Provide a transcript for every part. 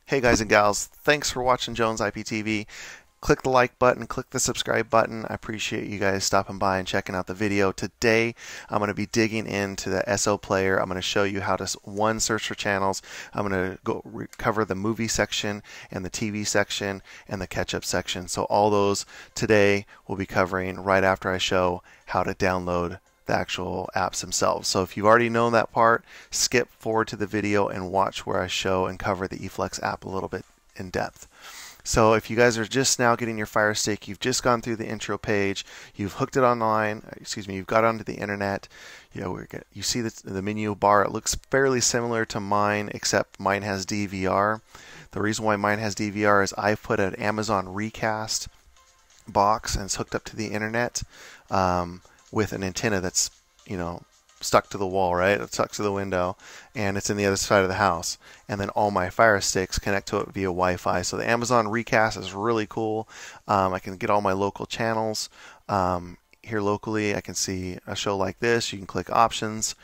Hey guys and gals, thanks for watching Jones IPTV. Click the like button, click the subscribe button. I appreciate you guys stopping by and checking out the video. Today I'm going to be digging into the SO player. I'm going to show you how to search for channels. I'm going to cover the movie section and the TV section and the catch-up section. So all those today we'll be covering right after I show how to download the actual apps themselves. So if you've already known that part, skip forward to the video and watch where I show and cover the eFlex app a little bit in depth. So if you guys are just now getting your Fire Stick, you've just gone through the intro page, you've hooked it online, you've got onto the internet, you see the menu bar. It looks fairly similar to mine, except mine has DVR. The reason why mine has DVR is I've put an Amazon Recast box and it's hooked up to the internet with an antenna that's, stuck to the wall, right? It's stuck to the window, and it's in the other side of the house. And then all my Fire Sticks connect to it via Wi-Fi. So the Amazon Recast is really cool. I can get all my local channels here locally. I can see a show like this. You can click options,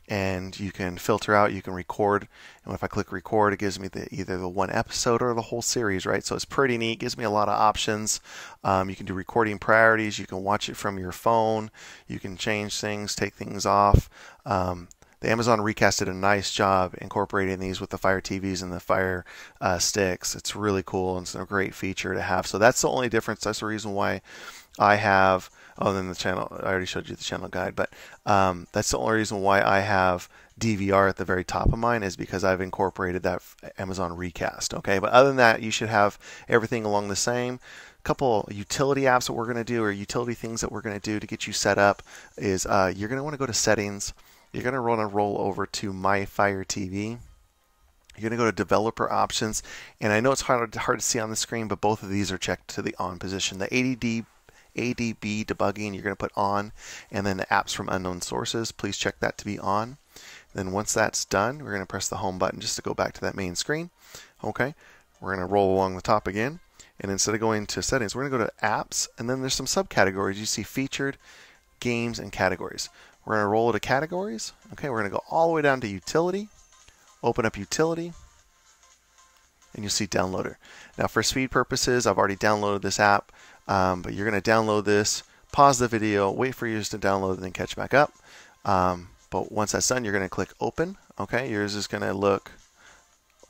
and you can filter out. You can record. And if I click record, it gives me either the one episode or the whole series, right? So it's pretty neat. It gives me a lot of options. You can do recording priorities. You can watch it from your phone. You can change things, take things off. The Amazon Recast did a nice job incorporating these with the Fire TVs and the Fire Sticks. It's really cool, and it's a great feature to have. So that's the only difference. That's the reason why I have, then the channel, I already showed you the channel guide, but that's the only reason why I have DVR at the very top of mine, is because I've incorporated that Amazon Recast. Okay, but other than that, you should have everything along the same. Couple utility apps that we're going to do, or utility things that we're going to do to get you set up, is you're going to want to go to settings. You're going to want to roll over to My Fire TV. You're going to go to developer options, and I know it's hard to see on the screen, but both of these are checked to the on position. The ADB debugging you're going to put on, and then the apps from unknown sources, please check that to be on. Then once that's done, we're going to press the home button just to go back to that main screen. Okay, we're going to roll along the top again, and instead of going to settings, we're going to go to apps, and then there's some subcategories. You see featured, games, and categories. We're going to roll to categories. Okay, we're going to go all the way down to utility, open up utility, and you'll see downloader. Now for speed purposes, I've already downloaded this app, but you're going to download this, pause the video, wait for yours to download, and then catch back up. But once that's done, you're going to click open. Okay, yours is going to look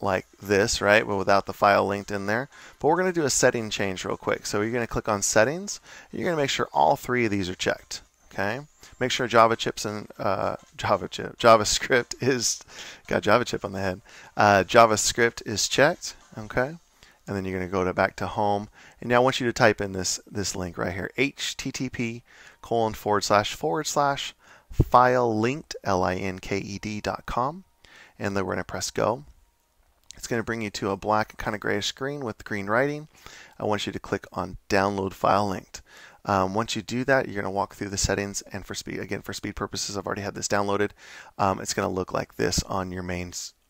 like this, right, but without the file linked in there. But we're going to do a setting change real quick. So you're going to click on settings. You're going to make sure all three of these are checked. Okay, make sure JavaScript is, got Java chip on the head. JavaScript is checked. Okay, and then you're going to go back to home. And now I want you to type in this link right here, http://filelinked, linked.com, and then we're going to press go. It's going to bring you to a black kind of grayish screen with green writing. I want you to click on download file linked. Once you do that, you're going to walk through the settings, and for speed purposes, I've already had this downloaded. It's going to look like this on your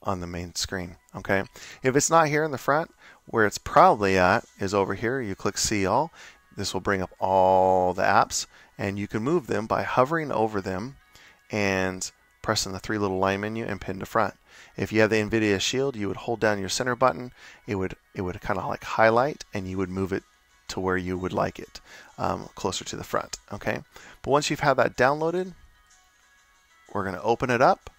on the main screen. Okay, if it's not here in the front, where it's probably at is over here. You click see all. This will bring up all the apps, and you can move them by hovering over them and pressing the three little line menu and pin to front. If you have the NVIDIA Shield, you would hold down your center button. It would kind of like highlight, and you would move it to where you would like it, closer to the front. Okay, but once you've had that downloaded, we're going to open it up,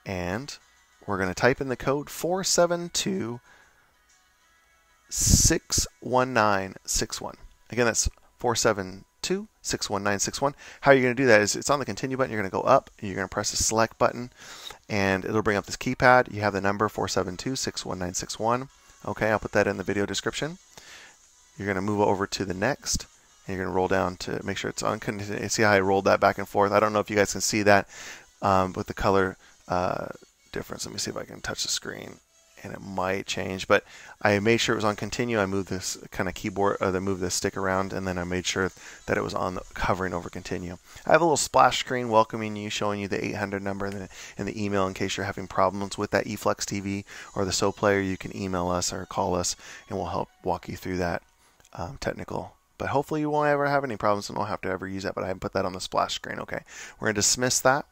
and we're going to type in the code 472-61961. Again, that's 472-61961. How you're going to do that is it's on the continue button. You're going to go up, and you're going to press the select button, and it'll bring up this keypad. You have the number 472-61961. Okay, I'll put that in the video description. You're going to move over to the next, and you're going to roll down to make sure it's on. See how I rolled that back and forth? I don't know if you guys can see that with the color difference. Let me see if I can touch the screen, and it might change, but I made sure it was on continue. I moved this kind of keyboard, moved this stick around, and then I made sure that it was on hovering over continue. I have a little splash screen welcoming you, showing you the 800 number and the email in case you're having problems with that eFlex TV or the SO player. You can email us or call us, and we'll help walk you through that. technical. But hopefully you won't ever have any problems and don't have to ever use that. But I haven't put that on the splash screen. Okay, we're going to dismiss that.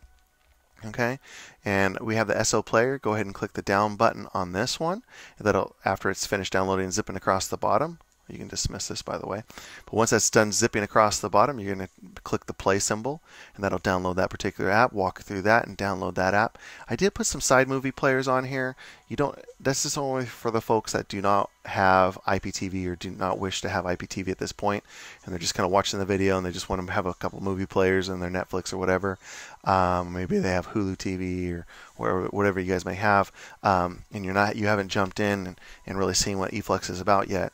Okay, and we have the SO player. Go ahead and click the down button on this one. That'll, after it's finished downloading and zipping across the bottom. You can dismiss this, by the way. But once that's done zipping across the bottom, you're going to click the play symbol, and that'll download that particular app, walk through that, and download that app. I did put some side movie players on here. You don't. This is only for the folks that do not have IPTV or do not wish to have IPTV at this point, and they're just kind of watching the video and they just want to have a couple movie players in their Netflix or whatever. Maybe they have Hulu TV or whatever you guys may have, and you haven't jumped in and really seen what eFlex is about yet.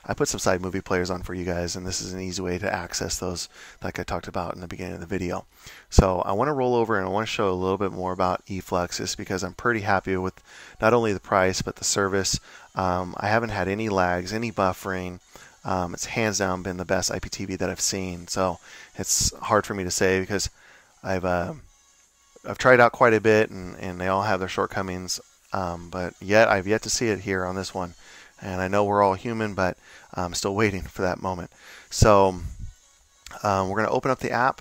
I put some side movie players on for you guys, and this is an easy way to access those like I talked about in the beginning of the video. So I want to roll over and I want to show a little bit more about eFlex, just because I'm pretty happy with not only the price but the service. I haven't had any lags, any buffering. It's hands down been the best IPTV that I've seen. So it's hard for me to say because I've tried out quite a bit and they all have their shortcomings, but I've yet to see it here on this one. And I know we're all human, but I'm still waiting for that moment. So we're going to open up the app.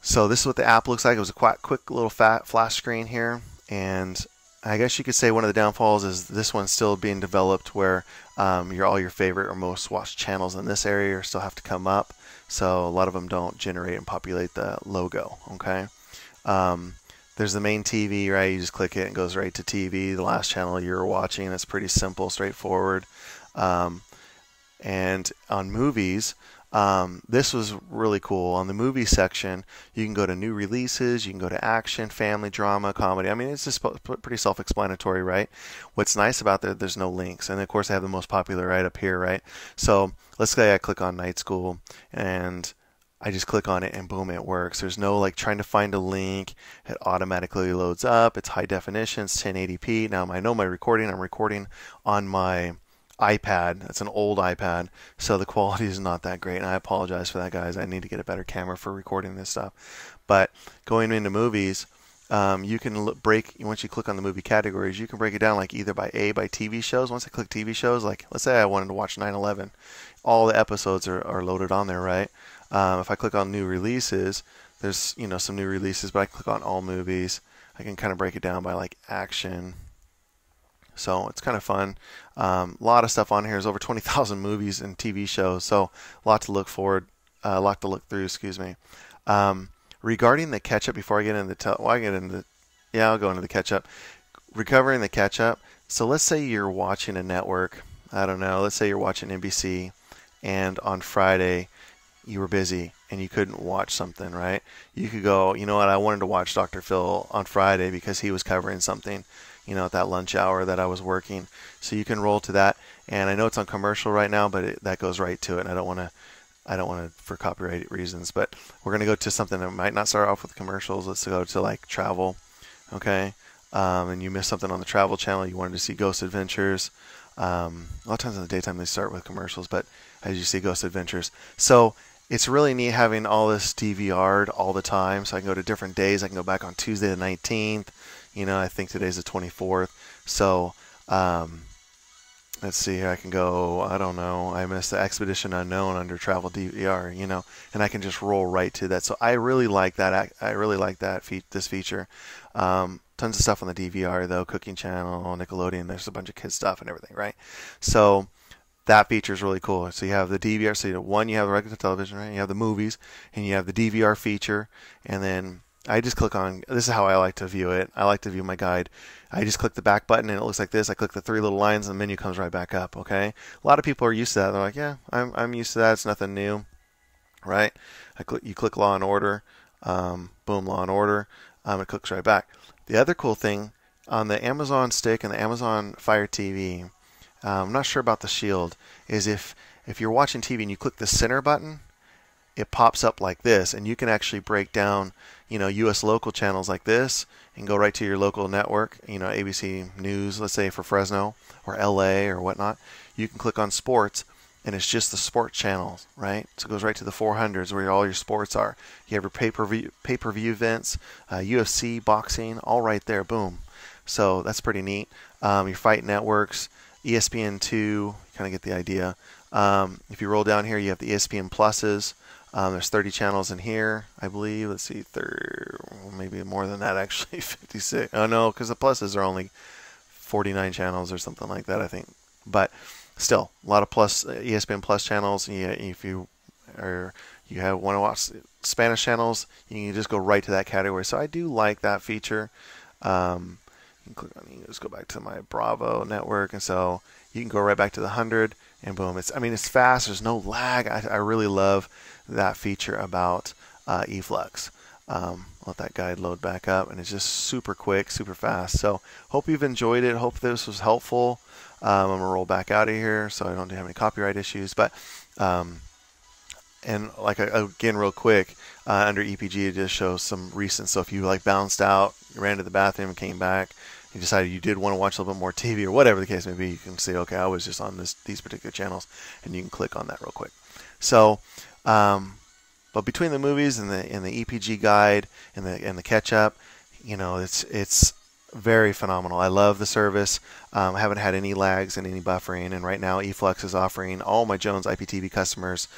So this is what the app looks like. It was a quick little flash screen here. And I guess you could say one of the downfalls is this one's still being developed where all your favorite or most watched channels in this area still have to come up. So a lot of them don't generate and populate the logo. Okay. There's the main TV, right? You just click it and it goes right to TV, the last channel you're watching. It's pretty simple, straightforward. And on movies, this was really cool. On the movie section, you can go to new releases, you can go to action, family, drama, comedy. I mean, it's just pretty self-explanatory, right? What's nice about that, there's no links. And of course, I have the most popular right up here, right? So let's say I click on Night School and I just click on it and boom, it works. There's no like trying to find a link. It automatically loads up. It's high definition. It's 1080p. Now I know my recording. I'm recording on my iPad. It's an old iPad, so the quality is not that great. And I apologize for that, guys. I need to get a better camera for recording this stuff. But going into movies, you can once you click on the movie categories, you can break it down like either by TV shows. Once I click TV shows, like let's say I wanted to watch 9/11, all the episodes are loaded on there, right? If I click on new releases, there's some new releases, but I click on all movies. I can kind of break it down by like action. So it's kind of fun. A lot of stuff on here. There's over 20,000 movies and TV shows, so a lot to look through. Excuse me. Regarding the catch-up, before I get into I'll go into the catch-up. Recovering the catch-up. So let's say you're watching a network. I don't know. Let's say you're watching NBC, and on Friday you were busy and you couldn't watch something, right? You could go, you know what, I wanted to watch Dr. Phil on Friday because he was covering something, at that lunch hour that I was working. So you can roll to that. And I know it's on commercial right now, but that goes right to it. And I don't want to for copyright reasons, but we're going to go to something that might not start off with commercials. Let's go to like travel. Okay. And you missed something on the travel channel. You wanted to see Ghost Adventures. A lot of times in the daytime they start with commercials, but as you see, Ghost Adventures. So it's really neat having all this DVR'd all the time. So I can go to different days. I can go back on Tuesday the 19th. I think today's the 24th. So let's see here. I can go, I don't know, I missed the Expedition Unknown under Travel DVR, and I can just roll right to that. So I really like that. This feature. Tons of stuff on the DVR though, Cooking Channel, Nickelodeon. There's a bunch of kids stuff and everything, right? So that feature is really cool. So you have the DVR. So you have the regular television, right? You have the movies, and you have the DVR feature. And then I just click on. This is how I like to view it. I like to view my guide. I just click the back button, and it looks like this. I click the three little lines, and the menu comes right back up. Okay. A lot of people are used to that. They're like, yeah, I'm used to that. It's nothing new, right? You click Law and Order. Boom, Law and Order. It clicks right back. The other cool thing on the Amazon Stick and the Amazon Fire TV. I'm not sure about the Shield, is if you're watching TV and you click the center button, it pops up like this, and you can actually break down, U.S. local channels like this and go right to your local network, ABC News, let's say for Fresno or L.A. or whatnot. You can click on sports, and it's just the sports channels, right? So it goes right to the 400s where all your sports are. You have your pay-per-view events, UFC, boxing, all right there, boom. So that's pretty neat. Your fight networks, ESPN2, kind of get the idea. If you roll down here, you have the ESPN Pluses. There's 30 channels in here, I believe. Let's see, maybe more than that actually, 56. Oh no, because the Pluses are only 49 channels or something like that, I think. But still, a lot of plus ESPN Plus channels. If you want to watch Spanish channels, you can just go right to that category. So I do like that feature. You can click on, you can just go back to my Bravo network, and so you can go right back to the 100, and boom. It's fast. There's no lag. I really love that feature about eFlux. Let that guide load back up, and it's just super quick, super fast. So hope you've enjoyed it. Hope this was helpful. I'm gonna roll back out of here so I don't have any copyright issues. But and like again, real quick, under EPG, it just shows some recent. So if you like bounced out, you ran to the bathroom and came back, you decided you did want to watch a little bit more TV or whatever the case may be, you can say, okay, I was just on these particular channels, and you can click on that real quick. So, but between the movies and the EPG guide and the catch up, you know, it's very phenomenal. I love the service. I haven't had any lags and any buffering, and right now eFlux is offering all my Jones IPTV customers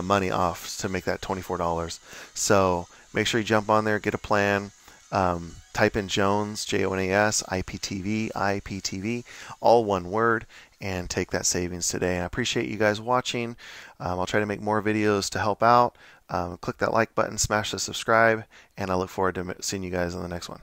money off to make that $24. So make sure you jump on there, get a plan, type in Jones, Jonas, IPTV, all one word, and take that savings today. And I appreciate you guys watching. I'll try to make more videos to help out. Click that like button, smash the subscribe, and I look forward to seeing you guys on the next one.